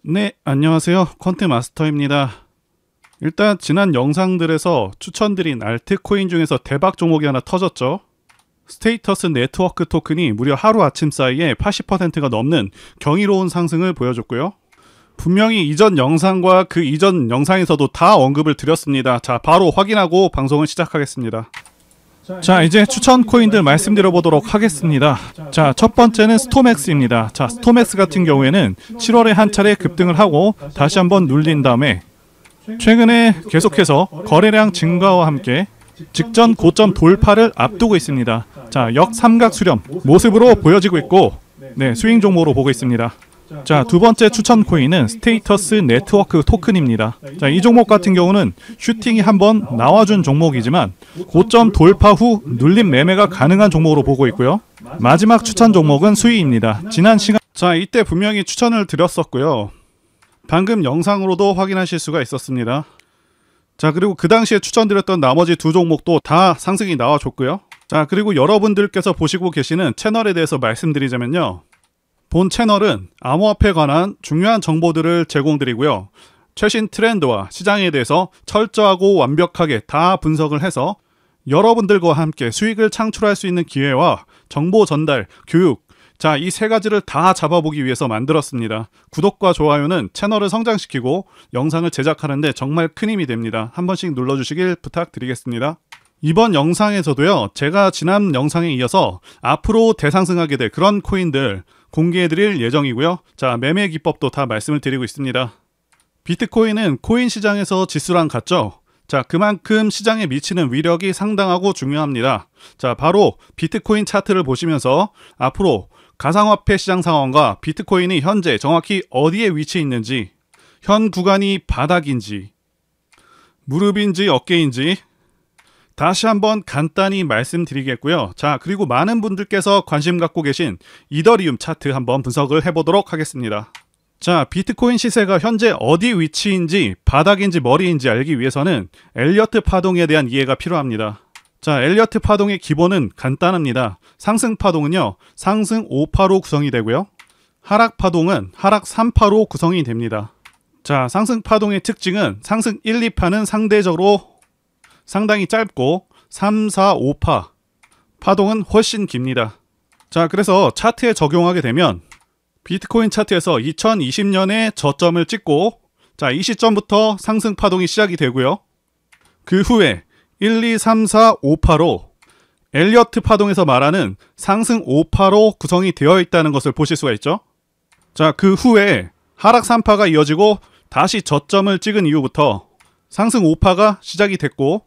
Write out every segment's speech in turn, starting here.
네, 안녕하세요. 퀀트 마스터입니다. 일단 지난 영상들에서 추천드린 알트코인 중에서 대박 종목이 하나 터졌죠. 스테이터스 네트워크 토큰이 무려 하루아침 사이에 80%가 넘는 경이로운 상승을 보여줬고요. 분명히 이전 영상과 그 이전 영상에서도 다 언급을 드렸습니다. 자, 바로 확인하고 방송을 시작하겠습니다. 자, 이제 추천 코인들 말씀드려 보도록 하겠습니다. 자, 첫 번째는 스톰엑스입니다. 자, 스톰엑스 같은 경우에는 7월에 한 차례 급등을 하고 다시 한번 눌린 다음에 최근에 계속해서 거래량 증가와 함께 직전 고점 돌파를 앞두고 있습니다. 자, 역삼각 수렴 모습으로 보여지고 있고, 네, 스윙 종목으로 보고 있습니다. 자, 두 번째 추천 코인은 스테이터스 네트워크 토큰입니다. 자, 이 종목 같은 경우는 슈팅이 한번 나와준 종목이지만 고점 돌파 후 눌림 매매가 가능한 종목으로 보고 있고요. 마지막 추천 종목은 수위입니다. 지난 시간, 자, 이때 분명히 추천을 드렸었고요. 방금 영상으로도 확인하실 수가 있었습니다. 자, 그리고 그 당시에 추천드렸던 나머지 두 종목도 다 상승이 나와줬고요. 자, 그리고 여러분들께서 보시고 계시는 채널에 대해서 말씀드리자면요, 본 채널은 암호화폐에 관한 중요한 정보들을 제공드리고요. 최신 트렌드와 시장에 대해서 철저하고 완벽하게 다 분석을 해서 여러분들과 함께 수익을 창출할 수 있는 기회와 정보 전달, 교육, 자, 이 세 가지를 다 잡아보기 위해서 만들었습니다. 구독과 좋아요는 채널을 성장시키고 영상을 제작하는데 정말 큰 힘이 됩니다. 한 번씩 눌러주시길 부탁드리겠습니다. 이번 영상에서도요, 제가 지난 영상에 이어서 앞으로 대상승하게 될 그런 코인들 공개해드릴 예정이고요. 자, 매매 기법도 다 말씀을 드리고 있습니다. 비트코인은 코인 시장에서 지수랑 같죠? 자, 그만큼 시장에 미치는 위력이 상당하고 중요합니다. 자, 바로 비트코인 차트를 보시면서 앞으로 가상화폐 시장 상황과 비트코인이 현재 정확히 어디에 위치해 있는지, 현 구간이 바닥인지, 무릎인지 어깨인지 다시 한번 간단히 말씀드리겠고요. 자, 그리고 많은 분들께서 관심 갖고 계신 이더리움 차트 한번 분석을 해보도록 하겠습니다. 자, 비트코인 시세가 현재 어디 위치인지 바닥인지 머리인지 알기 위해서는 엘리어트 파동에 대한 이해가 필요합니다. 자, 엘리어트 파동의 기본은 간단합니다. 상승 파동은요, 상승 5파로 구성이 되고요, 하락 파동은 하락 3파로 구성이 됩니다. 자, 상승 파동의 특징은 상승 1, 2파는 상대적으로 상당히 짧고 3, 4, 5파 파동은 훨씬 깁니다. 자, 그래서 차트에 적용하게 되면 비트코인 차트에서 2020년에 저점을 찍고, 자, 이 시점부터 상승 파동이 시작이 되고요. 그 후에 1, 2, 3, 4, 5파로 엘리어트 파동에서 말하는 상승 5파로 구성이 되어 있다는 것을 보실 수가 있죠. 자, 그 후에 하락 3파가 이어지고 다시 저점을 찍은 이후부터 상승 5파가 시작이 됐고,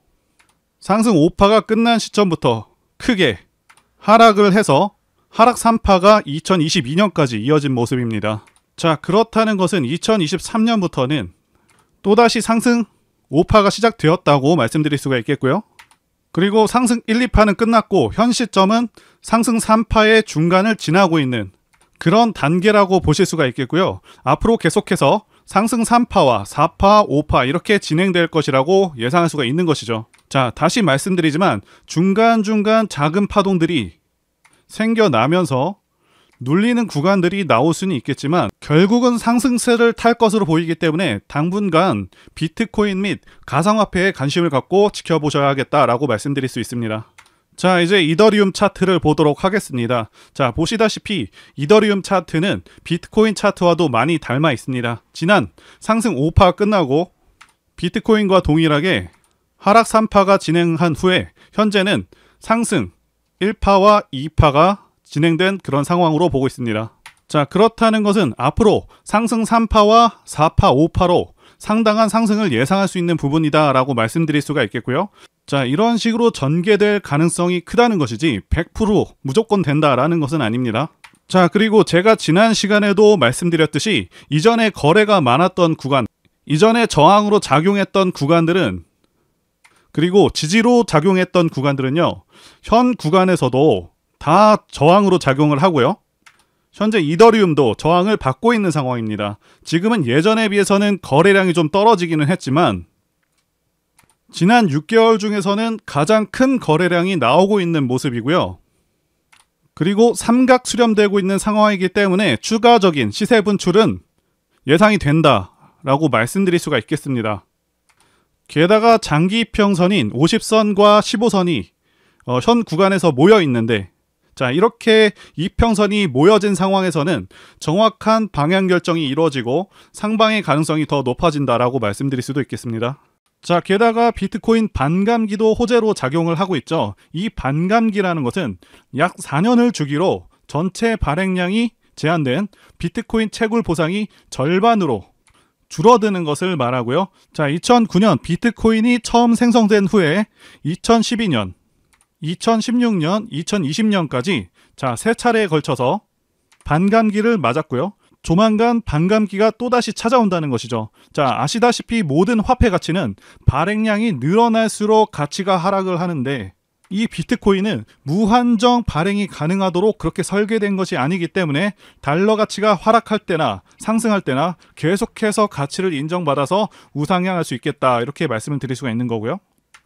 상승 5파가 끝난 시점부터 크게 하락을 해서 하락 3파가 2022년까지 이어진 모습입니다. 자, 그렇다는 것은 2023년부터는 또다시 상승 5파가 시작되었다고 말씀드릴 수가 있겠고요. 그리고 상승 1, 2파는 끝났고 현 시점은 상승 3파의 중간을 지나고 있는 그런 단계라고 보실 수가 있겠고요. 앞으로 계속해서 상승 3파와 4파, 5파 이렇게 진행될 것이라고 예상할 수가 있는 것이죠. 자, 다시 말씀드리지만 중간중간 작은 파동들이 생겨나면서 눌리는 구간들이 나올 수는 있겠지만 결국은 상승세를 탈 것으로 보이기 때문에 당분간 비트코인 및 가상화폐에 관심을 갖고 지켜보셔야겠다라고 말씀드릴 수 있습니다. 자, 이제 이더리움 차트를 보도록 하겠습니다. 자, 보시다시피 이더리움 차트는 비트코인 차트와도 많이 닮아 있습니다. 지난 상승 5파 끝나고 비트코인과 동일하게 하락 3파가 진행한 후에 현재는 상승 1파와 2파가 진행된 그런 상황으로 보고 있습니다. 자, 그렇다는 것은 앞으로 상승 3파와 4파, 5파로 상당한 상승을 예상할 수 있는 부분이다 라고 말씀드릴 수가 있겠고요. 자, 이런 식으로 전개될 가능성이 크다는 것이지 100% 무조건 된다라는 것은 아닙니다. 자, 그리고 제가 지난 시간에도 말씀드렸듯이 이전에 거래가 많았던 구간, 이전에 저항으로 작용했던 구간들은, 그리고 지지로 작용했던 구간들은요, 현 구간에서도 다 저항으로 작용을 하고요. 현재 이더리움도 저항을 받고 있는 상황입니다. 지금은 예전에 비해서는 거래량이 좀 떨어지기는 했지만 지난 6개월 중에서는 가장 큰 거래량이 나오고 있는 모습이고요. 그리고 삼각 수렴되고 있는 상황이기 때문에 추가적인 시세 분출은 예상이 된다라고 말씀드릴 수가 있겠습니다. 게다가 장기 이평선인 50선과 15선이 현 구간에서 모여 있는데, 자, 이렇게 이평선이 모여진 상황에서는 정확한 방향 결정이 이루어지고 상방의 가능성이 더 높아진다라고 말씀드릴 수도 있겠습니다. 자, 게다가 비트코인 반감기도 호재로 작용을 하고 있죠. 이 반감기라는 것은 약 4년을 주기로 전체 발행량이 제한된 비트코인 채굴 보상이 절반으로 줄어드는 것을 말하고요. 자, 2009년 비트코인이 처음 생성된 후에 2012년, 2016년, 2020년까지 자, 3차례에 걸쳐서 반감기를 맞았고요. 조만간 반감기가 또다시 찾아온다는 것이죠. 자, 아시다시피 모든 화폐 가치는 발행량이 늘어날수록 가치가 하락을 하는데, 이 비트코인은 무한정 발행이 가능하도록 그렇게 설계된 것이 아니기 때문에 달러 가치가 하락할 때나 상승할 때나 계속해서 가치를 인정받아서 우상향할 수 있겠다, 이렇게 말씀을 드릴 수가 있는 거고요.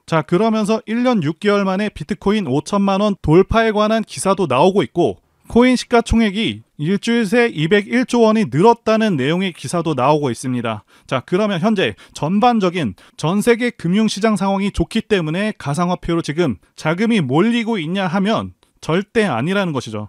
자, 그러면서 1년 6개월 만에 비트코인 5천만 원 돌파에 관한 기사도 나오고 있고, 코인 시가총액이 일주일 새 201조 원이 늘었다는 내용의 기사도 나오고 있습니다. 자, 그러면 현재 전반적인 전 세계 금융시장 상황이 좋기 때문에 가상화폐로 지금 자금이 몰리고 있냐 하면 절대 아니라는 것이죠.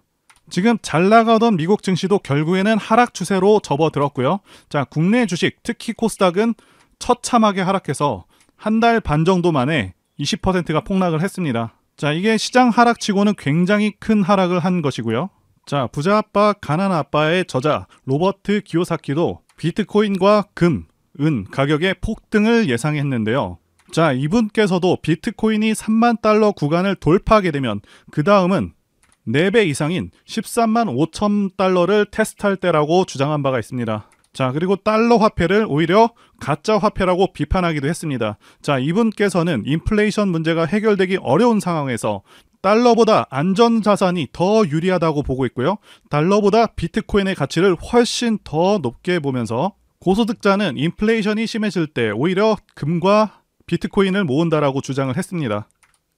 지금 잘 나가던 미국 증시도 결국에는 하락 추세로 접어들었고요. 자, 국내 주식, 특히 코스닥은 처참하게 하락해서 한 달 반 정도 만에 20%가 폭락을 했습니다. 자, 이게 시장 하락치고는 굉장히 큰 하락을 한 것이고요. 자, 부자 아빠 가난 아빠의 저자 로버트 기요사키도 비트코인과 금, 은 가격의 폭등을 예상했는데요. 자, 이분께서도 비트코인이 3만 달러 구간을 돌파하게 되면 그 다음은 4배 이상인 13만 5천 달러를 테스트할 때라고 주장한 바가 있습니다. 자, 그리고 달러 화폐를 오히려 가짜 화폐라고 비판하기도 했습니다. 자, 이분께서는 인플레이션 문제가 해결되기 어려운 상황에서 달러보다 안전자산이 더 유리하다고 보고 있고요. 달러보다 비트코인의 가치를 훨씬 더 높게 보면서 고소득자는 인플레이션이 심해질 때 오히려 금과 비트코인을 모은다라고 주장을 했습니다.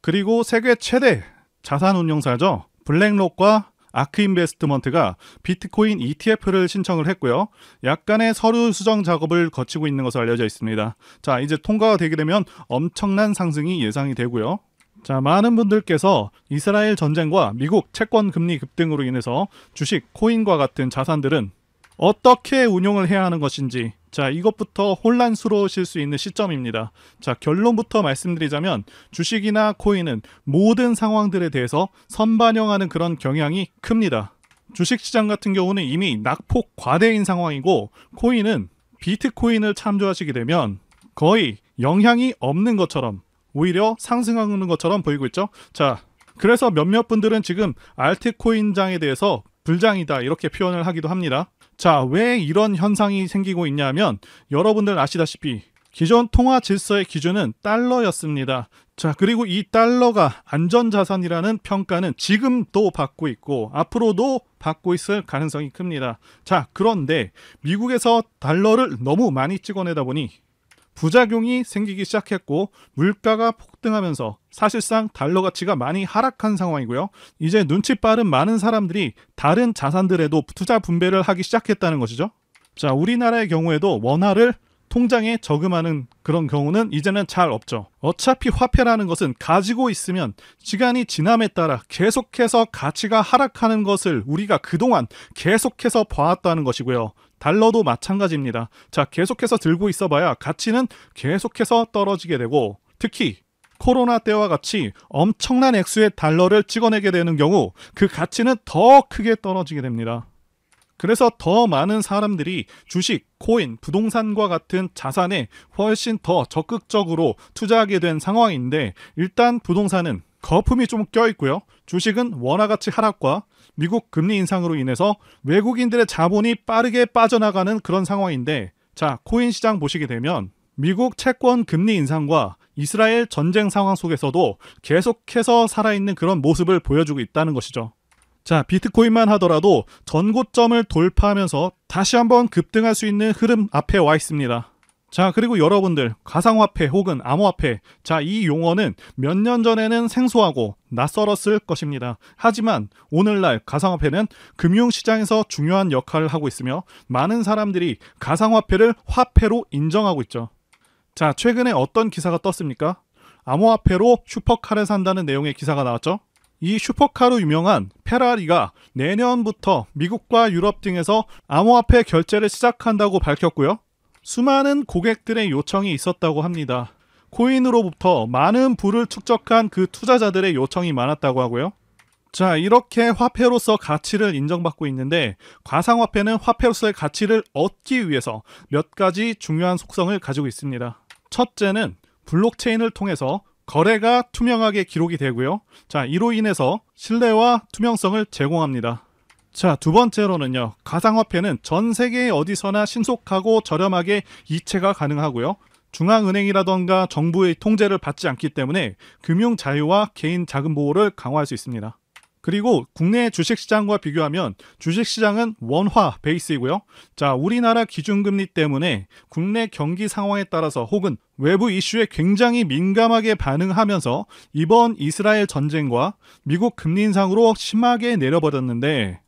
그리고 세계 최대 자산운용사죠. 블랙록과 아크인베스트먼트가 비트코인 ETF를 신청을 했고요. 약간의 서류 수정 작업을 거치고 있는 것으로 알려져 있습니다. 자, 이제 통과가 되게 되면 엄청난 상승이 예상이 되고요. 자, 많은 분들께서 이스라엘 전쟁과 미국 채권 금리 급등으로 인해서 주식, 코인과 같은 자산들은 어떻게 운용을 해야 하는 것인지, 자, 이것부터 혼란스러우실 수 있는 시점입니다. 자, 결론부터 말씀드리자면 주식이나 코인은 모든 상황들에 대해서 선반영하는 그런 경향이 큽니다. 주식시장 같은 경우는 이미 낙폭 과대인 상황이고, 코인은 비트코인을 참조하시게 되면 거의 영향이 없는 것처럼, 오히려 상승하는 것처럼 보이고 있죠. 자, 그래서 몇몇 분들은 지금 알트코인장에 대해서 불장이다, 이렇게 표현을 하기도 합니다. 자, 왜 이런 현상이 생기고 있냐면 여러분들 아시다시피 기존 통화 질서의 기준은 달러였습니다. 자, 그리고 이 달러가 안전자산이라는 평가는 지금도 받고 있고 앞으로도 받고 있을 가능성이 큽니다. 자, 그런데 미국에서 달러를 너무 많이 찍어내다 보니 부작용이 생기기 시작했고 물가가 폭등하면서 사실상 달러 가치가 많이 하락한 상황이고요. 이제 눈치 빠른 많은 사람들이 다른 자산들에도 투자 분배를 하기 시작했다는 것이죠. 자, 우리나라의 경우에도 원화를 통장에 저금하는 그런 경우는 이제는 잘 없죠. 어차피 화폐라는 것은 가지고 있으면 시간이 지남에 따라 계속해서 가치가 하락하는 것을 우리가 그동안 계속해서 봐왔다는 것이고요. 달러도 마찬가지입니다. 자, 계속해서 들고 있어봐야 가치는 계속해서 떨어지게 되고, 특히 코로나 때와 같이 엄청난 액수의 달러를 찍어내게 되는 경우 그 가치는 더 크게 떨어지게 됩니다. 그래서 더 많은 사람들이 주식, 코인, 부동산과 같은 자산에 훨씬 더 적극적으로 투자하게 된 상황인데, 일단 부동산은 거품이 좀 껴있고요. 주식은 원화가치 하락과 미국 금리 인상으로 인해서 외국인들의 자본이 빠르게 빠져나가는 그런 상황인데, 자, 코인 시장 보시게 되면 미국 채권 금리 인상과 이스라엘 전쟁 상황 속에서도 계속해서 살아있는 그런 모습을 보여주고 있다는 것이죠. 자, 비트코인만 하더라도 전고점을 돌파하면서 다시 한번 급등할 수 있는 흐름 앞에 와 있습니다. 자, 그리고 여러분들 가상화폐 혹은 암호화폐, 자, 이 용어는 몇 년 전에는 생소하고 낯설었을 것입니다. 하지만 오늘날 가상화폐는 금융시장에서 중요한 역할을 하고 있으며 많은 사람들이 가상화폐를 화폐로 인정하고 있죠. 자, 최근에 어떤 기사가 떴습니까? 암호화폐로 슈퍼카를 산다는 내용의 기사가 나왔죠. 이 슈퍼카로 유명한 페라리가 내년부터 미국과 유럽 등에서 암호화폐 결제를 시작한다고 밝혔고요. 수많은 고객들의 요청이 있었다고 합니다. 코인으로부터 많은 부를 축적한 그 투자자들의 요청이 많았다고 하고요. 자, 이렇게 화폐로서 가치를 인정받고 있는데 가상화폐는 화폐로서의 가치를 얻기 위해서 몇 가지 중요한 속성을 가지고 있습니다. 첫째는 블록체인을 통해서 거래가 투명하게 기록이 되고요. 자, 이로 인해서 신뢰와 투명성을 제공합니다. 자, 두 번째로는요, 가상화폐는 전 세계 어디서나 신속하고 저렴하게 이체가 가능하고요. 중앙은행이라던가 정부의 통제를 받지 않기 때문에 금융 자유와 개인 자금 보호를 강화할 수 있습니다. 그리고 국내 주식시장과 비교하면 주식시장은 원화 베이스이고요. 자, 우리나라 기준금리 때문에 국내 경기 상황에 따라서 혹은 외부 이슈에 굉장히 민감하게 반응하면서 이번 이스라엘 전쟁과 미국 금리 인상으로 심하게 내려버렸는데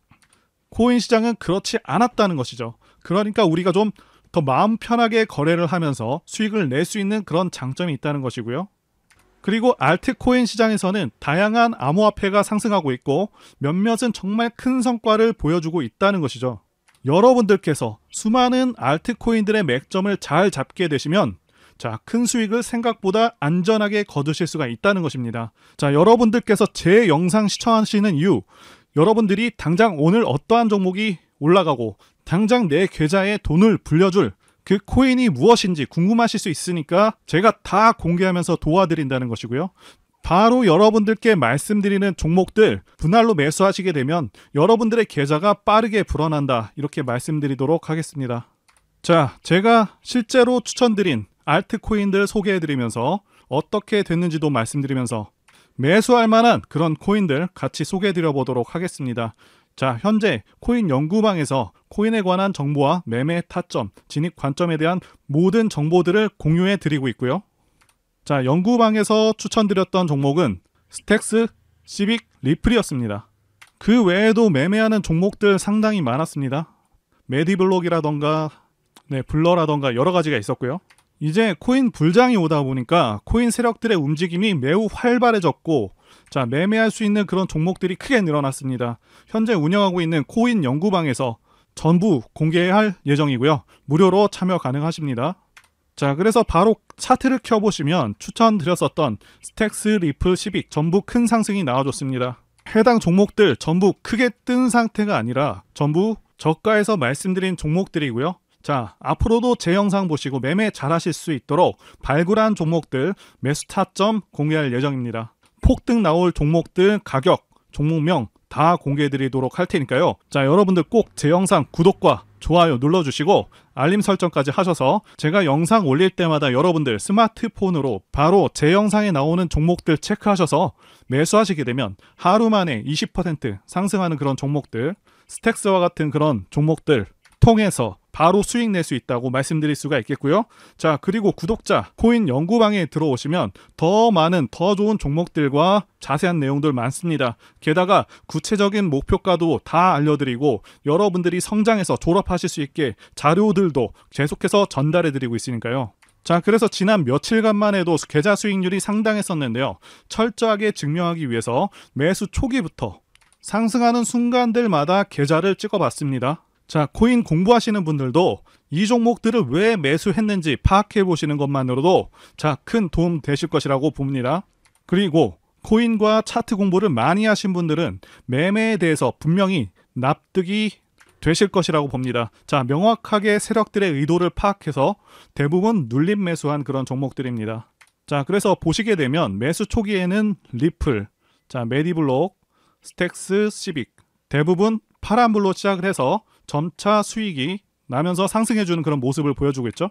코인 시장은 그렇지 않았다는 것이죠. 그러니까 우리가 좀 더 마음 편하게 거래를 하면서 수익을 낼 수 있는 그런 장점이 있다는 것이고요. 그리고 알트코인 시장에서는 다양한 암호화폐가 상승하고 있고 몇몇은 정말 큰 성과를 보여주고 있다는 것이죠. 여러분들께서 수많은 알트코인들의 맥점을 잘 잡게 되시면 자, 큰 수익을 생각보다 안전하게 거두실 수가 있다는 것입니다. 자, 여러분들께서 제 영상 시청하시는 이유, 여러분들이 당장 오늘 어떠한 종목이 올라가고 당장 내 계좌에 돈을 불려줄 그 코인이 무엇인지 궁금하실 수 있으니까 제가 다 공개하면서 도와드린다는 것이고요. 바로 여러분들께 말씀드리는 종목들 분할로 매수하시게 되면 여러분들의 계좌가 빠르게 불어난다, 이렇게 말씀드리도록 하겠습니다. 자, 제가 실제로 추천드린 알트코인들 소개해드리면서 어떻게 됐는지도 말씀드리면서 매수할 만한 그런 코인들 같이 소개해드려 보도록 하겠습니다. 자, 현재 코인 연구방에서 코인에 관한 정보와 매매 타점, 진입 관점에 대한 모든 정보들을 공유해 드리고 있고요. 자, 연구방에서 추천드렸던 종목은 스택스, 시빅, 리플이었습니다. 그 외에도 매매하는 종목들 상당히 많았습니다. 메디블록이라던가 블러라던가 여러 가지가 있었고요. 이제 코인 불장이 오다 보니까 코인 세력들의 움직임이 매우 활발해졌고, 자, 매매할 수 있는 그런 종목들이 크게 늘어났습니다. 현재 운영하고 있는 코인 연구방에서 전부 공개할 예정이고요. 무료로 참여 가능하십니다. 자, 그래서 바로 차트를 켜보시면 추천드렸었던 스택스, 리플, 시빅 전부 큰 상승이 나와줬습니다. 해당 종목들 전부 크게 뜬 상태가 아니라 전부 저가에서 말씀드린 종목들이고요. 자, 앞으로도 제 영상 보시고 매매 잘하실 수 있도록 발굴한 종목들 매수 타점 공개할 예정입니다. 폭등 나올 종목들 가격, 종목명 다 공개해드리도록 할 테니까요. 자, 여러분들 꼭 제 영상 구독과 좋아요 눌러주시고 알림 설정까지 하셔서 제가 영상 올릴 때마다 여러분들 스마트폰으로 바로 제 영상에 나오는 종목들 체크하셔서 매수하시게 되면 하루 만에 20% 상승하는 그런 종목들, 스택스와 같은 그런 종목들 통해서 바로 수익 낼 수 있다고 말씀드릴 수가 있겠고요. 자, 그리고 구독자 코인 연구방에 들어오시면 더 많은 더 좋은 종목들과 자세한 내용들 많습니다. 게다가 구체적인 목표가도 다 알려드리고 여러분들이 성장해서 졸업하실 수 있게 자료들도 계속해서 전달해드리고 있으니까요. 자, 그래서 지난 며칠간만 해도 계좌 수익률이 상당했었는데요. 철저하게 증명하기 위해서 매수 초기부터 상승하는 순간들마다 계좌를 찍어봤습니다. 자, 코인 공부하시는 분들도 이 종목들을 왜 매수했는지 파악해 보시는 것만으로도 자, 큰 도움 되실 것이라고 봅니다. 그리고 코인과 차트 공부를 많이 하신 분들은 매매에 대해서 분명히 납득이 되실 것이라고 봅니다. 자, 명확하게 세력들의 의도를 파악해서 대부분 눌림 매수한 그런 종목들입니다. 자, 그래서 보시게 되면 매수 초기에는 리플, 자, 메디블록, 스택스, 시빅 대부분 파란불로 시작을 해서 점차 수익이 나면서 상승해주는 그런 모습을 보여주고 있죠.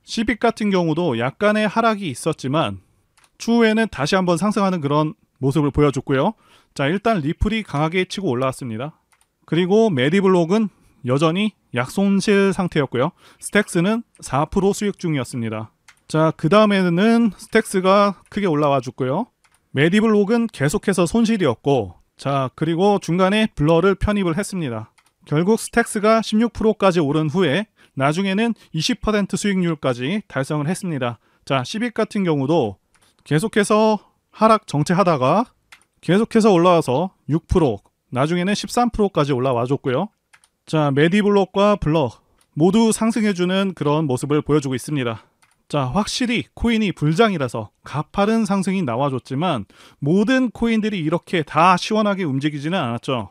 시빅 같은 경우도 약간의 하락이 있었지만 추후에는 다시 한번 상승하는 그런 모습을 보여줬고요. 자, 일단 리플이 강하게 치고 올라왔습니다. 그리고 메디블록은 여전히 약손실 상태였고요. 스택스는 4% 수익 중이었습니다. 자, 그 다음에는 스택스가 크게 올라와 줬고요. 메디블록은 계속해서 손실이었고, 자, 그리고 중간에 블러를 편입을 했습니다. 결국 스택스가 16%까지 오른 후에 나중에는 20% 수익률까지 달성을 했습니다. 자, 시빅 같은 경우도 계속해서 하락 정체하다가 계속해서 올라와서 6%, 나중에는 13%까지 올라와 줬고요. 자, 메디블록과 블럭 모두 상승해주는 그런 모습을 보여주고 있습니다. 자, 확실히 코인이 불장이라서 가파른 상승이 나와줬지만 모든 코인들이 이렇게 다 시원하게 움직이지는 않았죠.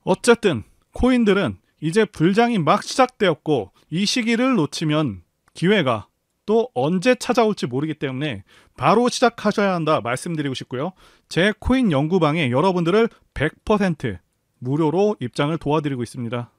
어쨌든 코인들은 이제 불장이 막 시작되었고 이 시기를 놓치면 기회가 또 언제 찾아올지 모르기 때문에 바로 시작하셔야 한다 말씀드리고 싶고요. 제 코인 연구방에 여러분들을 100% 무료로 입장을 도와드리고 있습니다.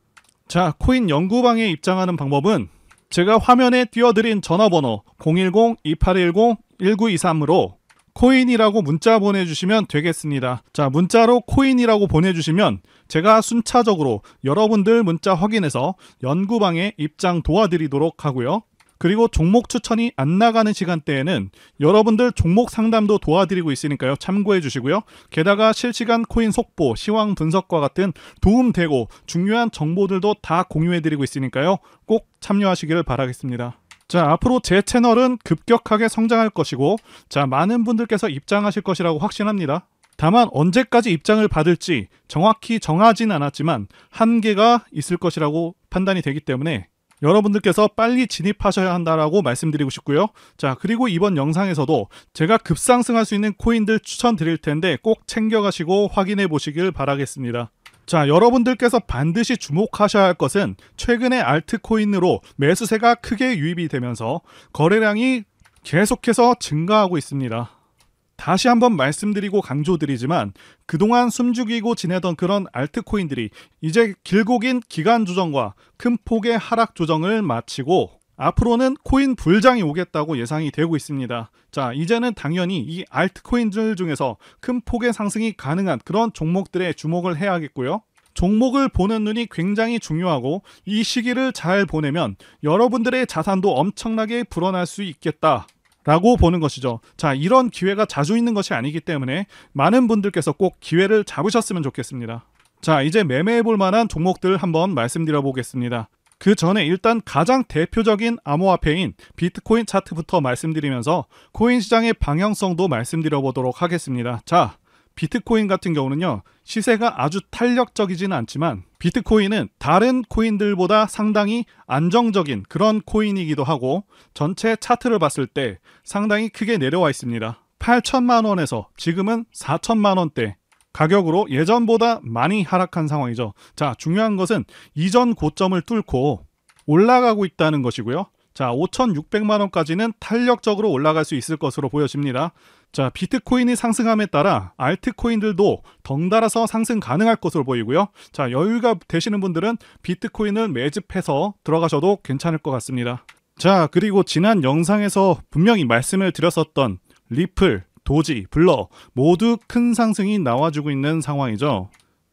자, 코인 연구방에 입장하는 방법은 제가 화면에 띄워드린 전화번호 010-2810-1923으로 코인이라고 문자 보내주시면 되겠습니다. 자, 문자로 코인이라고 보내주시면 제가 순차적으로 여러분들 문자 확인해서 연구방에 입장 도와드리도록 하고요. 그리고 종목 추천이 안 나가는 시간대에는 여러분들 종목 상담도 도와드리고 있으니까요. 참고해 주시고요. 게다가 실시간 코인 속보, 시황 분석과 같은 도움되고 중요한 정보들도 다 공유해 드리고 있으니까요. 꼭 참여하시기를 바라겠습니다. 자, 앞으로 제 채널은 급격하게 성장할 것이고, 자, 많은 분들께서 입장하실 것이라고 확신합니다. 다만 언제까지 입장을 받을지 정확히 정하진 않았지만 한계가 있을 것이라고 판단이 되기 때문에 여러분들께서 빨리 진입하셔야 한다라고 말씀드리고 싶고요. 자, 그리고 이번 영상에서도 제가 급상승할 수 있는 코인들 추천드릴 텐데 꼭 챙겨가시고 확인해 보시길 바라겠습니다. 자, 여러분들께서 반드시 주목하셔야 할 것은 최근에 알트코인으로 매수세가 크게 유입이 되면서 거래량이 계속해서 증가하고 있습니다. 다시 한번 말씀드리고 강조드리지만 그동안 숨죽이고 지내던 그런 알트코인들이 이제 길고 긴 기간 조정과 큰 폭의 하락 조정을 마치고 앞으로는 코인 불장이 오겠다고 예상이 되고 있습니다. 자, 이제는 당연히 이 알트코인들 중에서 큰 폭의 상승이 가능한 그런 종목들에 주목을 해야겠고요. 종목을 보는 눈이 굉장히 중요하고 이 시기를 잘 보내면 여러분들의 자산도 엄청나게 불어날 수 있겠다 라고 보는 것이죠. 자, 이런 기회가 자주 있는 것이 아니기 때문에 많은 분들께서 꼭 기회를 잡으셨으면 좋겠습니다. 자, 이제 매매해 볼 만한 종목들 한번 말씀드려 보겠습니다. 그 전에 일단 가장 대표적인 암호화폐인 비트코인 차트부터 말씀드리면서 코인 시장의 방향성도 말씀드려 보도록 하겠습니다. 자, 비트코인 같은 경우는요, 시세가 아주 탄력적이지는 않지만 비트코인은 다른 코인들보다 상당히 안정적인 그런 코인이기도 하고 전체 차트를 봤을 때 상당히 크게 내려와 있습니다. 8천만 원에서 지금은 4천만 원대 가격으로 예전보다 많이 하락한 상황이죠. 자, 중요한 것은 이전 고점을 뚫고 올라가고 있다는 것이고요. 자, 5,600만 원까지는 탄력적으로 올라갈 수 있을 것으로 보여집니다. 자, 비트코인이 상승함에 따라 알트코인들도 덩달아서 상승 가능할 것으로 보이고요. 자, 여유가 되시는 분들은 비트코인을 매집해서 들어가셔도 괜찮을 것 같습니다. 자, 그리고 지난 영상에서 분명히 말씀을 드렸었던 리플, 도지, 블러 모두 큰 상승이 나와주고 있는 상황이죠.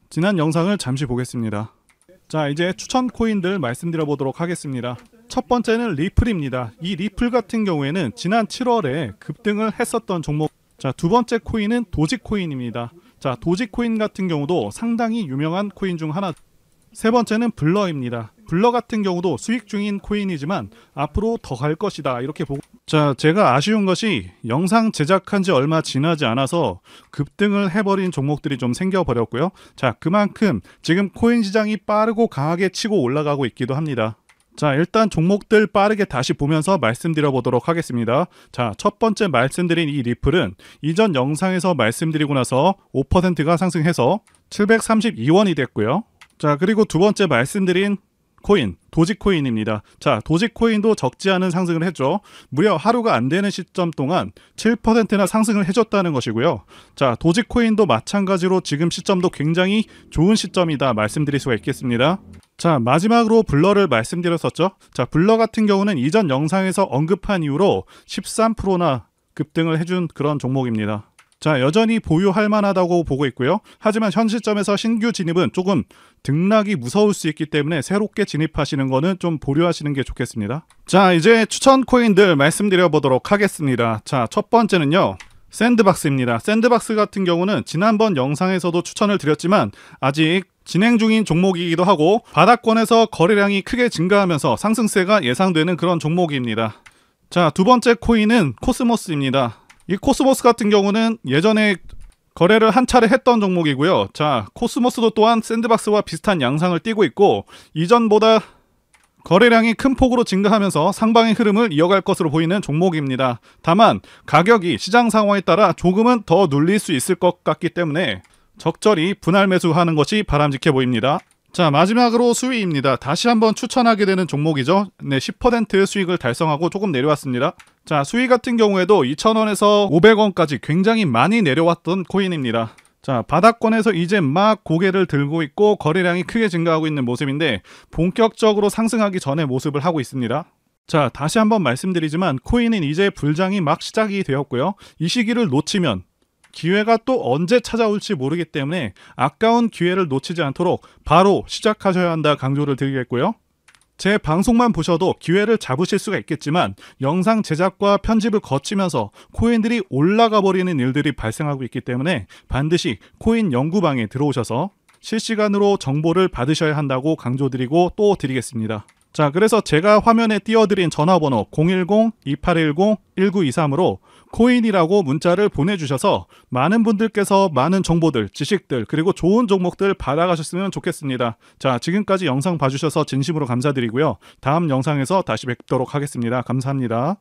지난 영상을 잠시 보겠습니다. 자, 이제 추천 코인들 말씀드려 보도록 하겠습니다. 첫 번째는 리플입니다. 이 리플 같은 경우에는 지난 7월에 급등을 했었던 종목. 자, 두 번째 코인은 도지코인입니다. 자, 도지코인 같은 경우도 상당히 유명한 코인 중 하나. 세 번째는 블러입니다. 블러 같은 경우도 수익 중인 코인이지만 앞으로 더 갈 것이다 이렇게 보고. 자, 제가 아쉬운 것이 영상 제작한 지 얼마 지나지 않아서 급등을 해버린 종목들이 좀 생겨버렸고요. 자, 그만큼 지금 코인 시장이 빠르고 강하게 치고 올라가고 있기도 합니다. 자, 일단 종목들 빠르게 다시 보면서 말씀드려 보도록 하겠습니다. 자, 첫 번째 말씀드린 이 리플은 이전 영상에서 말씀드리고 나서 5%가 상승해서 732원이 됐고요. 자, 그리고 두 번째 말씀드린 코인, 도지코인입니다. 자, 도지코인도 적지 않은 상승을 했죠. 무려 하루가 안 되는 시점 동안 7%나 상승을 해줬다는 것이고요. 자, 도지코인도 마찬가지로 지금 시점도 굉장히 좋은 시점이다 말씀드릴 수가 있겠습니다. 자, 마지막으로 블러를 말씀드렸었죠. 자, 블러 같은 경우는 이전 영상에서 언급한 이후로 13%나 급등을 해준 그런 종목입니다. 자, 여전히 보유할 만하다고 보고 있고요. 하지만 현 시점에서 신규 진입은 조금 등락이 무서울 수 있기 때문에 새롭게 진입하시는 거는 좀 보류하시는 게 좋겠습니다. 자, 이제 추천 코인들 말씀드려 보도록 하겠습니다. 자, 첫 번째는요, 샌드박스입니다. 샌드박스 같은 경우는 지난번 영상에서도 추천을 드렸지만 아직 진행 중인 종목이기도 하고 바닥권에서 거래량이 크게 증가하면서 상승세가 예상되는 그런 종목입니다. 자, 두 번째 코인은 코스모스입니다. 이 코스모스 같은 경우는 예전에 거래를 한 차례 했던 종목이고요. 자, 코스모스도 또한 샌드박스와 비슷한 양상을 띠고 있고 이전보다 거래량이 큰 폭으로 증가하면서 상방의 흐름을 이어갈 것으로 보이는 종목입니다. 다만 가격이 시장 상황에 따라 조금은 더 눌릴 수 있을 것 같기 때문에 적절히 분할 매수하는 것이 바람직해 보입니다. 자, 마지막으로 수위입니다. 다시 한번 추천하게 되는 종목이죠. 네, 10% 수익을 달성하고 조금 내려왔습니다. 자, 수위 같은 경우에도 2,000원에서 500원까지 굉장히 많이 내려왔던 코인입니다. 자, 바닥권에서 이제 막 고개를 들고 있고 거래량이 크게 증가하고 있는 모습인데 본격적으로 상승하기 전의 모습을 하고 있습니다. 자, 다시 한번 말씀드리지만 코인은 이제 불장이 막 시작이 되었고요. 이 시기를 놓치면 기회가 또 언제 찾아올지 모르기 때문에 아까운 기회를 놓치지 않도록 바로 시작하셔야 한다 강조를 드리겠고요. 제 방송만 보셔도 기회를 잡으실 수가 있겠지만 영상 제작과 편집을 거치면서 코인들이 올라가 버리는 일들이 발생하고 있기 때문에 반드시 코인 연구방에 들어오셔서 실시간으로 정보를 받으셔야 한다고 강조드리고 또 드리겠습니다. 자, 그래서 제가 화면에 띄워드린 전화번호 010-2810-1923으로 코인이라고 문자를 보내주셔서 많은 분들께서 많은 정보들, 지식들, 그리고 좋은 종목들 받아가셨으면 좋겠습니다. 자, 지금까지 영상 봐주셔서 진심으로 감사드리고요. 다음 영상에서 다시 뵙도록 하겠습니다. 감사합니다.